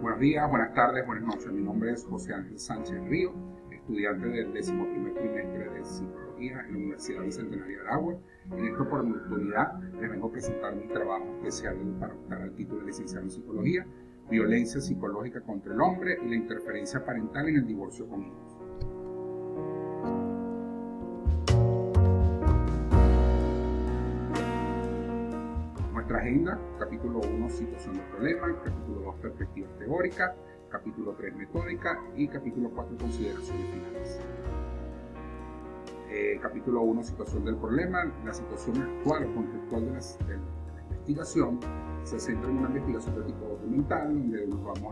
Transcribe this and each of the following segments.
Buenos días, buenas tardes, buenas noches. Mi nombre es José Ángel Sánchez Río, estudiante del 11º trimestre de Psicología en la Universidad Bicentenaria de Aragua. En esta oportunidad les vengo a presentar mi trabajo especial para optar al título de licenciado en Psicología, Violencia psicológica contra el hombre y la interferencia parental en el divorcio con hijos. Nuestra agenda: capítulo 1, situación del problema; capítulo 2, perspectivas teóricas; capítulo 3, metódica; y capítulo 4, consideraciones finales. Capítulo 1, situación del problema. La situación actual o contextual de la investigación se centra en una investigación de tipo documental, donde vamos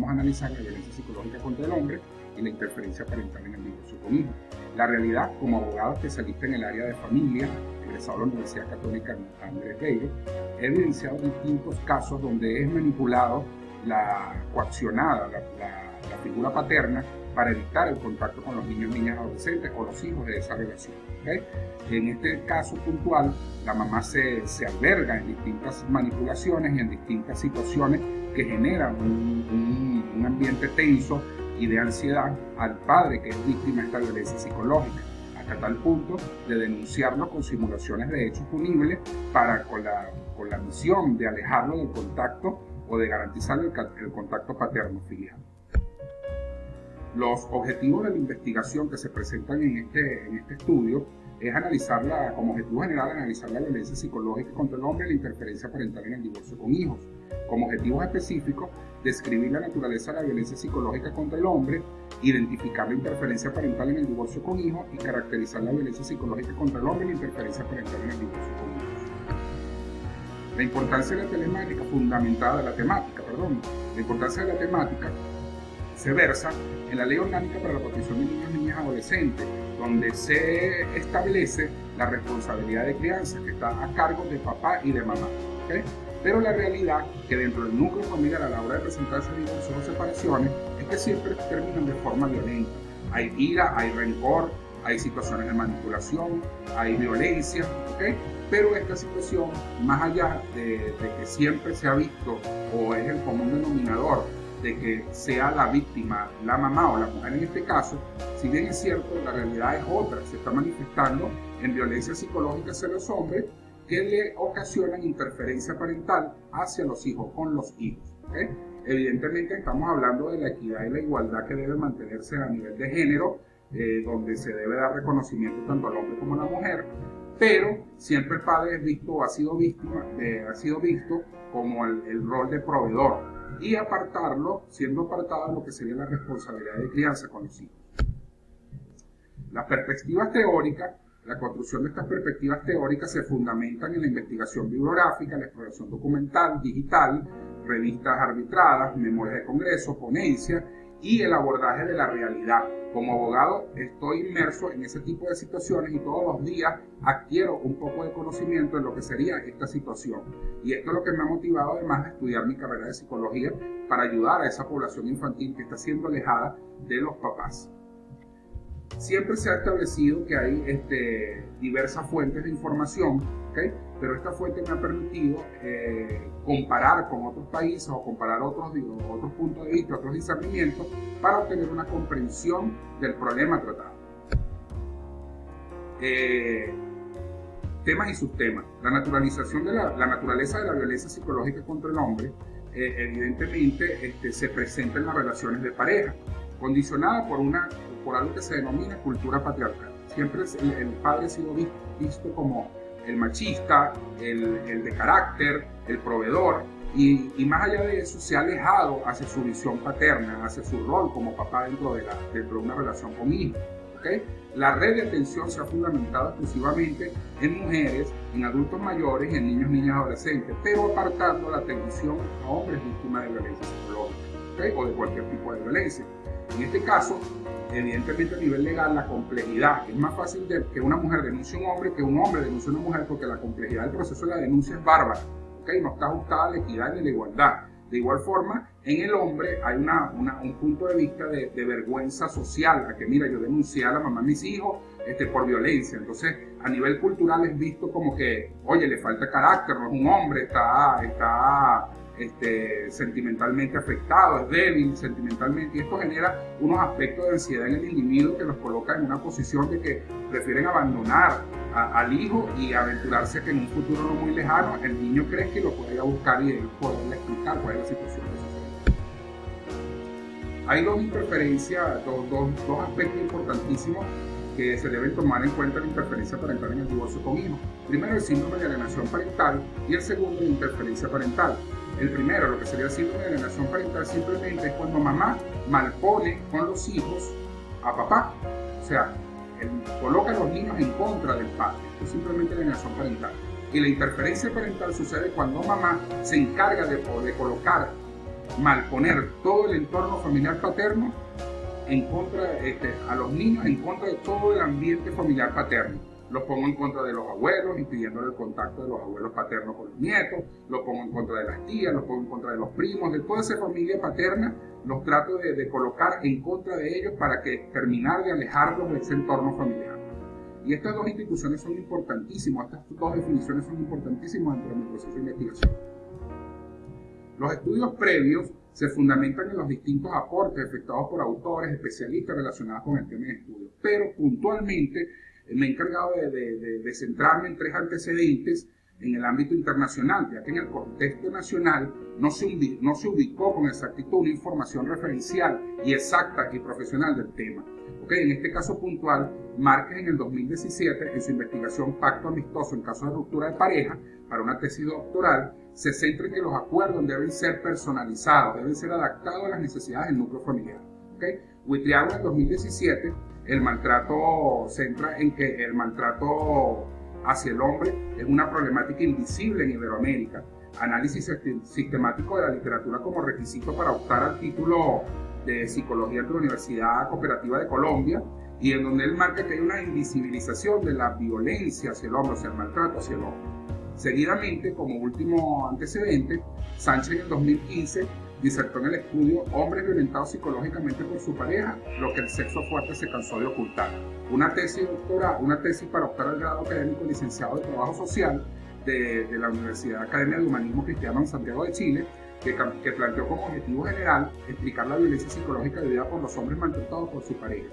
a analizar la violencia psicológica contra el hombre y la interferencia parental en el divorcio con hijos. La realidad: como abogado especialista en el área de familia, egresado de la Universidad Católica Andrés Bello, he evidenciado distintos casos donde es manipulado coaccionada la figura paterna para evitar el contacto con los niños, niñas, adolescentes o los hijos de esa relación. ¿Okay? En este caso puntual, la mamá se alberga en distintas manipulaciones y en distintas situaciones que generan un ambiente tenso y de ansiedad al padre que es víctima de esta violencia psicológica, hasta tal punto de denunciarlo con simulaciones de hechos punibles con la misión de alejarlo del contacto o de garantizar el contacto paterno-filial. Los objetivos de la investigación que se presentan en este estudio es como objetivo general, analizar la violencia psicológica contra el hombre y la interferencia parental en el divorcio con hijos. Como objetivos específicos, describir la naturaleza de la violencia psicológica contra el hombre, identificar la interferencia parental en el divorcio con hijos y caracterizar la violencia psicológica contra el hombre y la interferencia parental en el divorcio con hijos. La importancia de la temática se versa en la Ley Orgánica para la Protección de Niños, Niñas y Adolescentes, donde se establece la responsabilidad de crianza que está a cargo de papá y de mamá. ¿Okay? Pero la realidad que dentro del núcleo familiar a la hora de presentarse divorcios o separaciones es que siempre terminan de forma violenta. Hay ira, hay rencor, hay situaciones de manipulación, hay violencia, ¿okay? Pero esta situación, más allá de que siempre se ha visto o es el común denominador de que sea la víctima, la mamá o la mujer en este caso, si bien es cierto, la realidad es otra, se está manifestando en violencia psicológica hacia los hombres que le ocasionan interferencia parental hacia los hijos, con los hijos. ¿Okay? Evidentemente estamos hablando de la equidad y la igualdad que debe mantenerse a nivel de género, donde se debe dar reconocimiento tanto al hombre como a la mujer, pero siempre el padre ha sido visto como el rol de proveedor, y siendo apartado lo que sería la responsabilidad de crianza con los hijos. Las perspectivas teóricas, la construcción de estas perspectivas teóricas se fundamentan en la investigación bibliográfica, la exploración documental, digital, revistas arbitradas, memorias de congreso, ponencias y el abordaje de la realidad. Como abogado estoy inmerso en ese tipo de situaciones y todos los días adquiero un poco de conocimiento en lo que sería esta situación. Y esto es lo que me ha motivado, además de estudiar mi carrera de psicología, para ayudar a esa población infantil que está siendo alejada de los papás. Siempre se ha establecido que hay diversas fuentes de información, ¿okay? Pero esta fuente me ha permitido comparar con otros países o comparar otros puntos de vista, otros discernimientos, para obtener una comprensión del problema tratado. Temas y subtemas. La naturaleza de la violencia psicológica contra el hombre evidentemente se presenta en las relaciones de pareja, condicionada por algo que se denomina cultura patriarcal. Siempre el padre ha sido visto como el machista, el de carácter, el proveedor, y más allá de eso se ha alejado hacia su visión paterna, hacia su rol como papá dentro de una relación con hijos. ¿Okay? La red de atención se ha fundamentado exclusivamente en mujeres, en adultos mayores y en niños, niñas y adolescentes, pero apartando la atención a hombres víctimas de violencia psicológica, ¿okay? O de cualquier tipo de violencia. En este caso, evidentemente a nivel legal, la complejidad es más fácil que una mujer denuncie a un hombre que un hombre denuncie a una mujer, porque la complejidad del proceso de la denuncia es bárbara. ¿Okay? No está ajustada a la equidad ni a la igualdad. De igual forma, en el hombre hay un punto de vista de vergüenza social, a que mira, yo denuncié a la mamá de mis hijos por violencia. Entonces, a nivel cultural es visto como que, oye, le falta carácter, no es un hombre, está sentimentalmente afectado, es débil sentimentalmente, y esto genera unos aspectos de ansiedad en el individuo que los coloca en una posición de que prefieren abandonar al hijo y aventurarse que en un futuro no muy lejano el niño cree que lo puede ir a buscar y él poderle explicar cuál es la situación de su familia. Hay dos interferencias, dos aspectos importantísimos que se deben tomar en cuenta en la interferencia parental en el divorcio con hijos. Primero, el síndrome de alienación parental, y el segundo, la interferencia parental. El primero, lo que sería el síndrome de alienación parental, simplemente es cuando mamá malpone con los hijos a papá. O sea, coloca a los niños en contra del padre. Esto es simplemente alienación parental. Y la interferencia parental sucede cuando mamá se encarga de colocar, malponer todo el entorno familiar paterno en contra a los niños, en contra de todo el ambiente familiar paterno. Los pongo en contra de los abuelos, impidiéndole el contacto de los abuelos paternos con los nietos, los pongo en contra de las tías, los pongo en contra de los primos, de toda esa familia paterna, los trato de colocar en contra de ellos para que terminar de alejarlos de ese entorno familiar. Y estas dos instituciones son importantísimas, estas dos definiciones son importantísimas dentro de mi proceso de investigación. Los estudios previos se fundamentan en los distintos aportes efectuados por autores, especialistas relacionados con el tema de estudio, pero puntualmente me he encargado de centrarme en tres antecedentes en el ámbito internacional, ya que en el contexto nacional no se ubicó con exactitud una información referencial y exacta y profesional del tema. En este caso puntual, Márquez en el 2017, en su investigación Pacto Amistoso en caso de ruptura de pareja, para una tesis doctoral, se centra en que los acuerdos deben ser personalizados, deben ser adaptados a las necesidades del núcleo familiar. Huitriago en el 2017, el maltrato centra en que el maltrato hacia el hombre es una problemática invisible en Iberoamérica. Análisis sistemático de la literatura como requisito para optar al título de psicología de la Universidad Cooperativa de Colombia, y en donde él marca que hay una invisibilización de la violencia hacia el hombre, o sea, el maltrato hacia el hombre. Seguidamente, como último antecedente, Sánchez en el 2015 disertó en el estudio Hombres violentados psicológicamente por su pareja, lo que el sexo fuerte se cansó de ocultar. Una tesis doctoral, una tesis para optar al grado académico licenciado de Trabajo Social de la Universidad Academia de Humanismo Cristiano en Santiago de Chile, que planteó como objetivo general explicar la violencia psicológica vivida por los hombres maltratados por su pareja.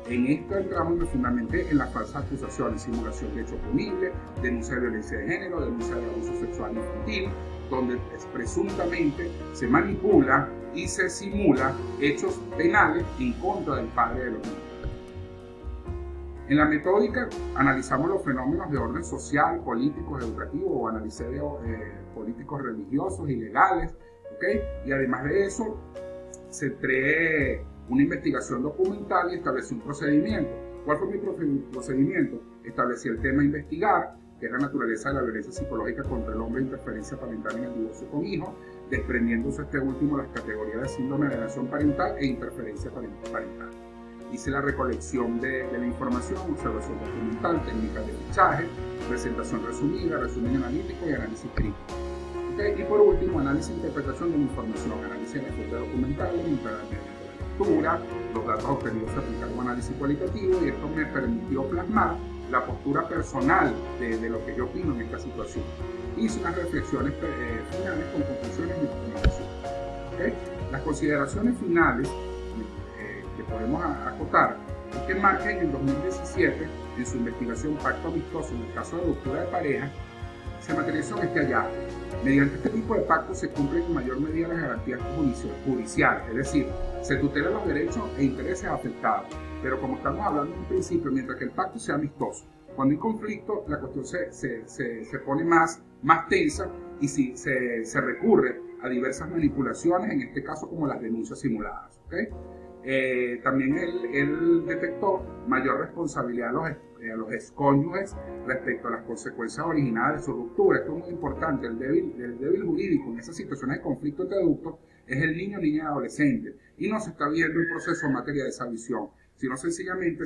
En esto entramos y me fundamenté en las falsas acusaciones, simulación de hecho punible, denuncia de violencia de género, denuncia de abuso sexual infantil, donde presuntamente se manipula y se simula hechos penales en contra del padre de los niños. En la metódica analizamos los fenómenos de orden social, políticos, educativos, o analicé políticos religiosos y legales, y además de eso centré una investigación documental y establecí un procedimiento. ¿Cuál fue mi procedimiento? Establecí el tema a investigar, que es la naturaleza de la violencia psicológica contra el hombre e interferencia parental en el divorcio con hijos, desprendiéndose este último las categorías de síndrome de alienación parental e interferencia parental. Hice la recolección de la información, observación documental, técnicas de fichaje, presentación resumida, resumen analítico y análisis crítico. Y por último, análisis e interpretación de la información, análisis de la fuente documental, la lectura, los datos obtenidos se aplicaron a un análisis cualitativo, y esto me permitió plasmar la postura personal de lo que yo opino en esta situación. Hice unas reflexiones finales con conclusiones y recomendaciones. Las consideraciones finales que podemos acotar es que Márquez en el 2017, en su investigación Pacto Amistoso en el caso de ruptura de pareja, se materializó en este hallazgo. Mediante este tipo de pactos se cumplen en mayor medida las garantías judiciales, es decir, se tutelan los derechos e intereses afectados. Pero como estamos hablando en un principio, mientras que el pacto sea amistoso, cuando hay conflicto, la cuestión se pone más tensa y se recurre a diversas manipulaciones, en este caso como las denuncias simuladas. También él detectó mayor responsabilidad a los excónyuges respecto a las consecuencias originadas de su ruptura. Esto es muy importante. El débil jurídico en esas situaciones de conflicto entre adultos es el niño, niña y adolescente, y no se está viendo el proceso en materia de esa visión, sino sencillamente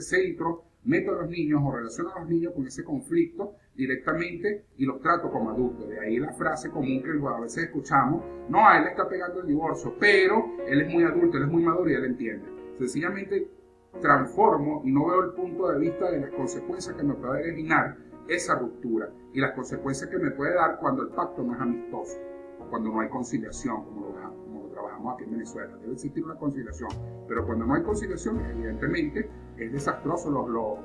meto a los niños o relaciono a los niños con ese conflicto directamente y los trato como adultos. De ahí la frase común que a veces escuchamos: no, a él le está pegando el divorcio, pero él es muy adulto, él es muy maduro y él entiende. Sencillamente transformo y no veo el punto de vista de las consecuencias que me puede originar esa ruptura y las consecuencias que me puede dar cuando el pacto no es amistoso. cuando no hay conciliación, como lo trabajamos aquí en Venezuela. Debe existir una conciliación, pero cuando no hay conciliación, evidentemente es desastroso los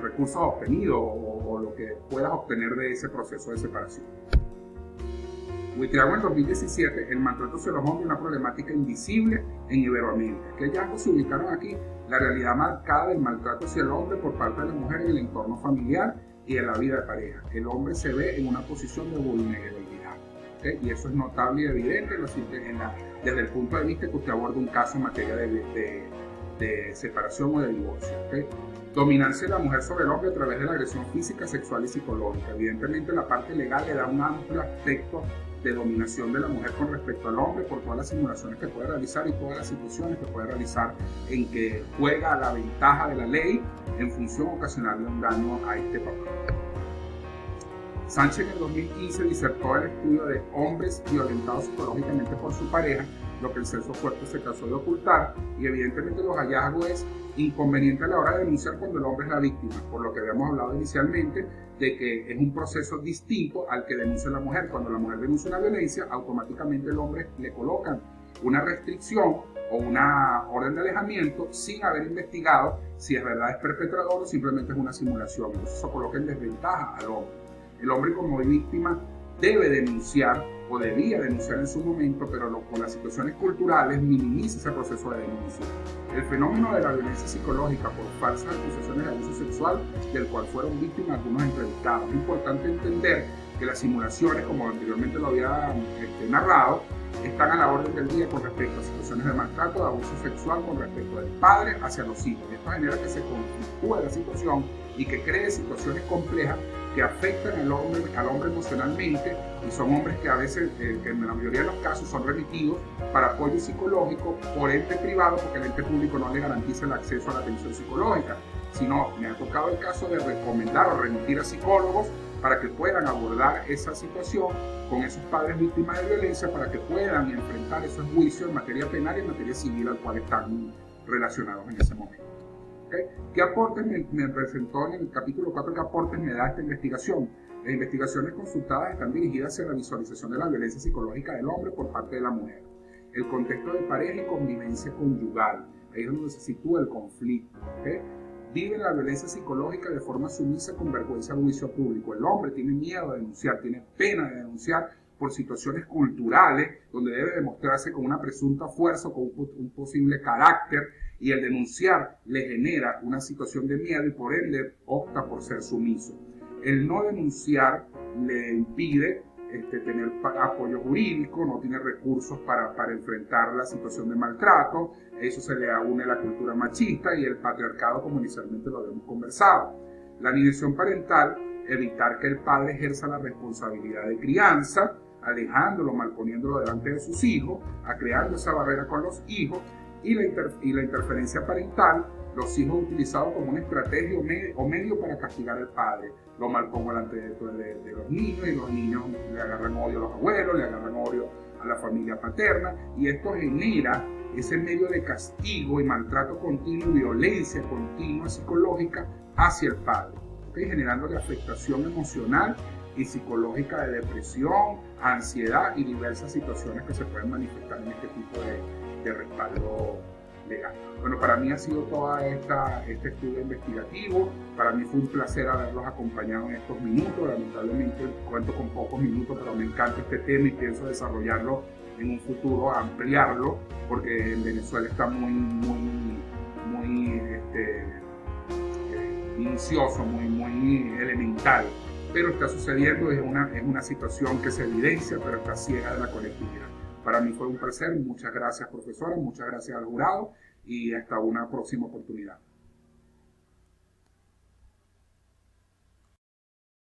recursos obtenidos o lo que puedas obtener de ese proceso de separación. Buitriago en 2017, el maltrato hacia los hombres, una problemática invisible en Iberoamérica. ¿Qué hallazgos se ubicaron aquí? La realidad marcada del maltrato hacia el hombre por parte de la mujer en el entorno familiar y en la vida de pareja. El hombre se ve en una posición de vulnerabilidad, ¿okay? Y eso es notable y evidente desde el punto de vista que usted aborda un caso en materia de separación o de divorcio, ¿okay? Dominancia de la mujer sobre el hombre a través de la agresión física, sexual y psicológica. Evidentemente la parte legal le da un amplio aspecto de dominación de la mujer con respecto al hombre por todas las simulaciones que puede realizar y todas las situaciones que puede realizar en que juega a la ventaja de la ley en función de ocasionarle un daño a este papá. Sánchez en el 2015 disertó el estudio de hombres violentados psicológicamente por su pareja, lo que el sexo fuerte se cansó de ocultar, y evidentemente los hallazgos es inconveniente a la hora de denunciar cuando el hombre es la víctima, por lo que habíamos hablado inicialmente de que es un proceso distinto al que denuncia la mujer. Cuando la mujer denuncia una violencia, automáticamente el hombre le colocan una restricción o una orden de alejamiento sin haber investigado si es verdad es perpetrador o simplemente es una simulación. Entonces eso coloca en desventaja al hombre. El hombre como víctima debe denunciar o debía denunciar en su momento, pero con las situaciones culturales minimiza ese proceso de denuncia. El fenómeno de la violencia psicológica por falsas acusaciones de abuso sexual, del cual fueron víctimas algunos entrevistados. Es importante entender que las simulaciones, como anteriormente lo había narrado, están a la orden del día con respecto a situaciones de maltrato, de abuso sexual con respecto del padre hacia los hijos. Esto genera que se conflictúe la situación y que cree situaciones complejas que afectan al hombre emocionalmente, y son hombres que a veces, que en la mayoría de los casos, son remitidos para apoyo psicológico por ente privado, porque el ente público no le garantiza el acceso a la atención psicológica, sino me ha tocado el caso de recomendar o remitir a psicólogos para que puedan abordar esa situación con esos padres víctimas de violencia, para que puedan enfrentar esos juicios en materia penal y en materia civil al cual están relacionados en ese momento. ¿Okay? ¿Qué aportes me presentó en el capítulo 4? ¿Qué aportes me da esta investigación? Las investigaciones consultadas están dirigidas hacia la visualización de la violencia psicológica del hombre por parte de la mujer, el contexto de pareja y convivencia conyugal, ahí es donde se sitúa el conflicto. ¿Okay? Vive la violencia psicológica de forma sumisa con vergüenza al juicio público. El hombre tiene miedo de denunciar, tiene pena de denunciar por situaciones culturales donde debe demostrarse con una presunta fuerza o con un posible carácter, y el denunciar le genera una situación de miedo y por ende opta por ser sumiso. El no denunciar le impide tener apoyo jurídico, no tiene recursos para enfrentar la situación de maltrato. Eso se le une a la cultura machista y el patriarcado, como inicialmente lo habíamos conversado. La alienación parental, evitar que el padre ejerza la responsabilidad de crianza, alejándolo, malponiéndolo delante de sus hijos, creando esa barrera con los hijos, y la interferencia parental, los hijos utilizados como una estrategia o medio para castigar al padre. Lo malpongo delante de los niños, y los niños le agarran odio a los abuelos, le agarran odio a la familia paterna, y esto genera ese medio de castigo y maltrato continuo y violencia continua psicológica hacia el padre, ¿okay? Generándole afectación emocional y psicológica de depresión, ansiedad y diversas situaciones que se pueden manifestar en este tipo de respaldo legal. Bueno, para mí ha sido todo este estudio investigativo. Para mí fue un placer haberlos acompañado en estos minutos. Lamentablemente cuento con pocos minutos, pero me encanta este tema y pienso desarrollarlo en un futuro, ampliarlo, porque en Venezuela está muy minucioso, muy elemental, pero está sucediendo, es una situación que se evidencia, pero está ciega de la colectividad. Para mí fue un placer, muchas gracias profesora, muchas gracias al jurado y hasta una próxima oportunidad.